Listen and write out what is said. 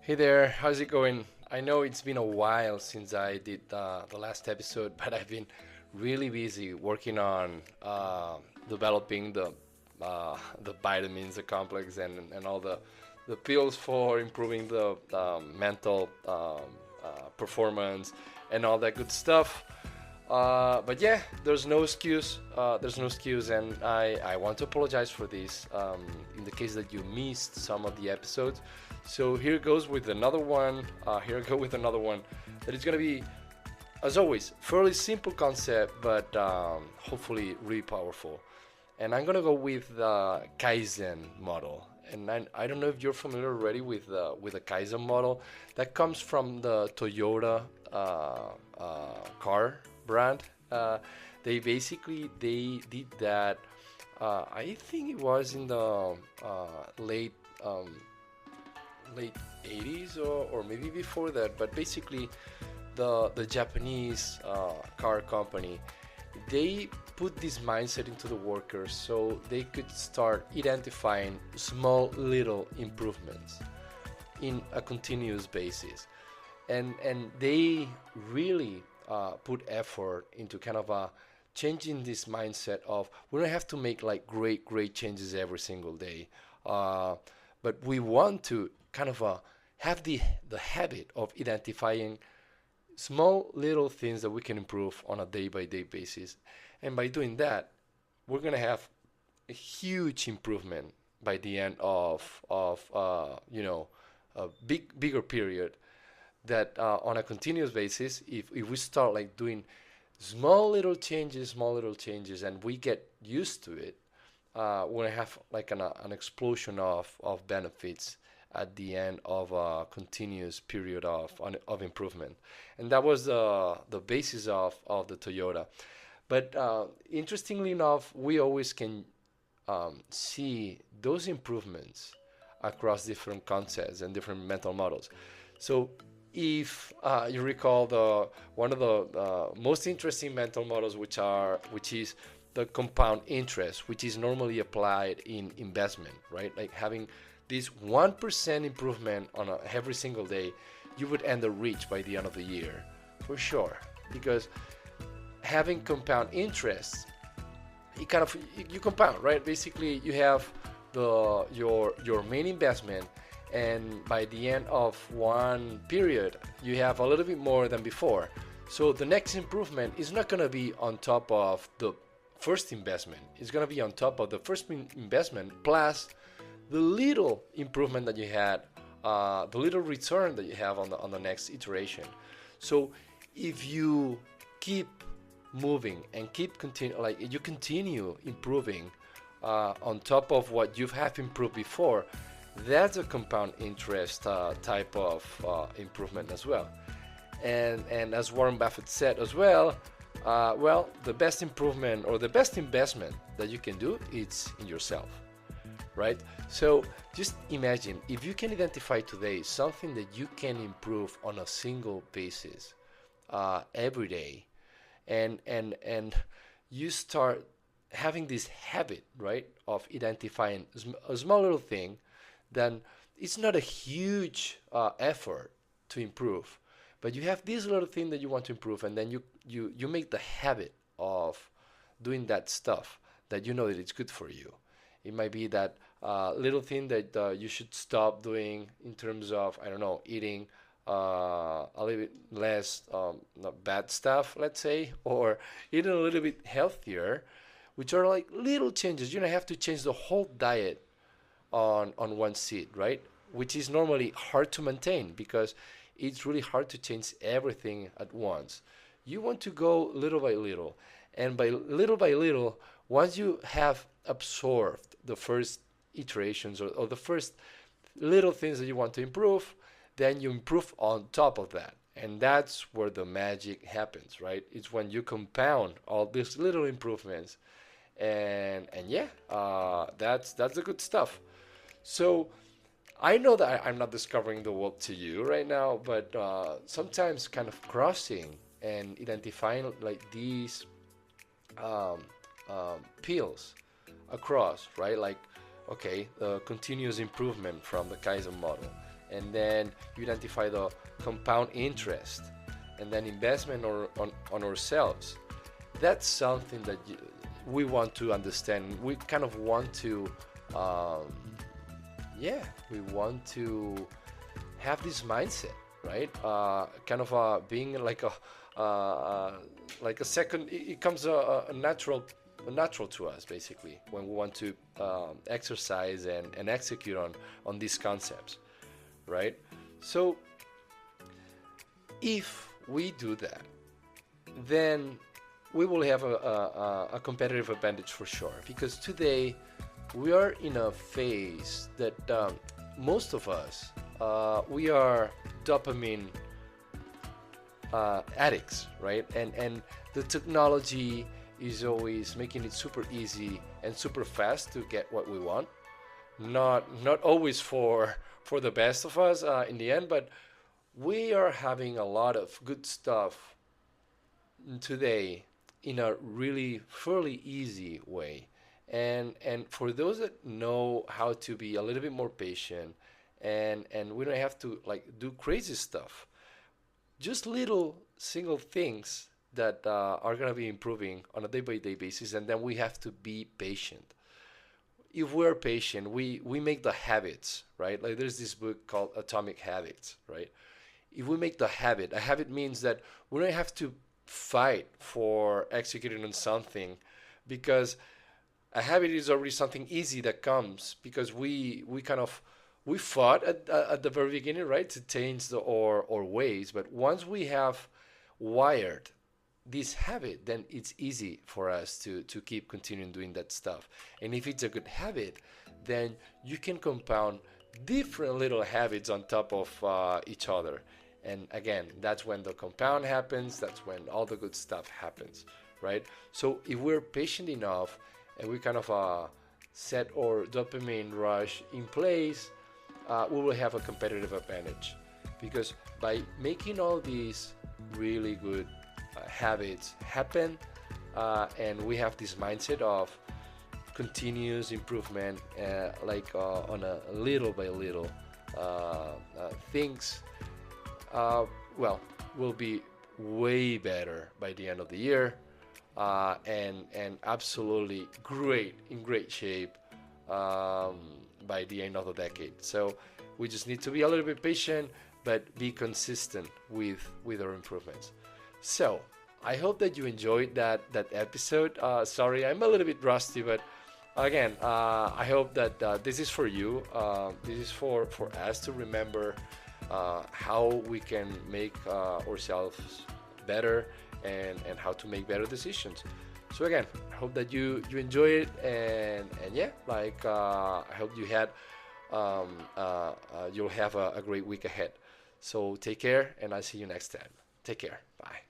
Hey there, how's it going? I know it's been a while since I did the last episode, but I've been really busy working on developing the vitamins, the complex, and all the pills for improving the mental performance and all that good stuff. But yeah, there's no excuse. There's no excuse, and I want to apologize for this in the case that you missed some of the episodes. So here goes with another one. Here I go with another one that is going to be, as always, fairly simple concept, but hopefully really powerful. And I'm going to go with the Kaizen model. And I don't know if you're familiar already with the Kaizen model. That comes from the Toyota car brand. They did that. I think it was in the late late 80s or maybe before that. But basically, the Japanese car company, they put this mindset into the workers so they could start identifying small little improvements in a continuous basis, and they really put effort into kind of changing this mindset of we don't have to make like great changes every single day, uh, but we want to kind of have the habit of identifying small little things that we can improve on a day by day basis. And by doing that, we're going to have a huge improvement by the end of a bigger period that on a continuous basis, if we start like doing small little changes, and we get used to it, we're going to have like an explosion of benefits at the end of a continuous period of improvement. And that was the basis of the Toyota. But interestingly enough, we always can see those improvements across different concepts and different mental models. So if you recall the one of the most interesting mental models, which is the compound interest, which is normally applied in investment, right? Like having this 1% improvement on every single day, you would end up rich by the end of the year, for sure. Because having compound interest, you compound, right? Basically, you have your main investment, and by the end of one period, you have a little bit more than before. So the next improvement is not going to be on top of the first investment. It's going to be on top of the first investment plus the little improvement that you had, the little return that you have on the next iteration. So if you keep moving and you continue improving on top of what you have improved before, that's a compound interest type of improvement as well. And as Warren Buffett said as well, the best improvement or the best investment that you can do is in yourself, right? So just imagine if you can identify today something that you can improve on a single basis every day, and you start having this habit, right, of identifying a small little thing, then it's not a huge effort to improve, but you have this little thing that you want to improve, and then you make the habit of doing that stuff that you know that it's good for you. It might be that little thing that you should stop doing in terms of, I don't know, eating a little bit less not bad stuff, let's say, or eating a little bit healthier, which are like little changes. You don't have to change the whole diet on one seat, right? Which is normally hard to maintain because it's really hard to change everything at once. You want to go little by little, and by little, once you have absorbed the first iterations or the first little things that you want to improve, then you improve on top of that. And that's where the magic happens, right? It's when you compound all these little improvements, and yeah, that's the good stuff. So I know that I'm not discovering the world to you right now, but sometimes kind of crossing and identifying like these um, pills across, right? Like, okay, the continuous improvement from the Kaizen model, and then you identify the compound interest, and then investment on ourselves. That's something that we want to understand. We kind of want to, um, we want to have this mindset, right? Kind of being like a second. It comes a natural to us basically when we want to exercise and execute on these concepts, right? So if we do that, then we will have a competitive advantage for sure. Because today we are in a phase that most of us we are dopamine addicts, right? And the technology is always making it super easy and super fast to get what we want. Not always for the best of us in the end, but we are having a lot of good stuff today in a really fairly easy way. And for those that know how to be a little bit more patient, and we don't have to like do crazy stuff, just little single things that are going to be improving on a day-by-day basis, and then we have to be patient. If we're patient, we make the habits, right? Like there's this book called Atomic Habits, right? If we make the habit, a habit means that we don't have to fight for executing on something, because a habit is already something easy that comes because we kind of we fought at the very beginning, right, to change our ways. But once we have wired this habit, then it's easy for us to keep continuing doing that stuff. And if it's a good habit, then you can compound different little habits on top of each other. And again, that's when the compound happens, that's when all the good stuff happens, right? So if we're patient enough and we kind of set our dopamine rush in place, we will have a competitive advantage. Because by making all these really good habits happen, and we have this mindset of continuous improvement, on a little by little things, we'll be way better by the end of the year, and absolutely in great shape by the end of the decade. So we just need to be a little bit patient, but be consistent with our improvements. So I hope that you enjoyed that episode. Sorry, I'm a little bit rusty, but again, I hope that this is for you. This is for us to remember how we can make ourselves better, and how to make better decisions. So again, I hope that you enjoy it, and I hope you had you'll have a great week ahead. So take care, and I'll see you next time. Take care. Bye.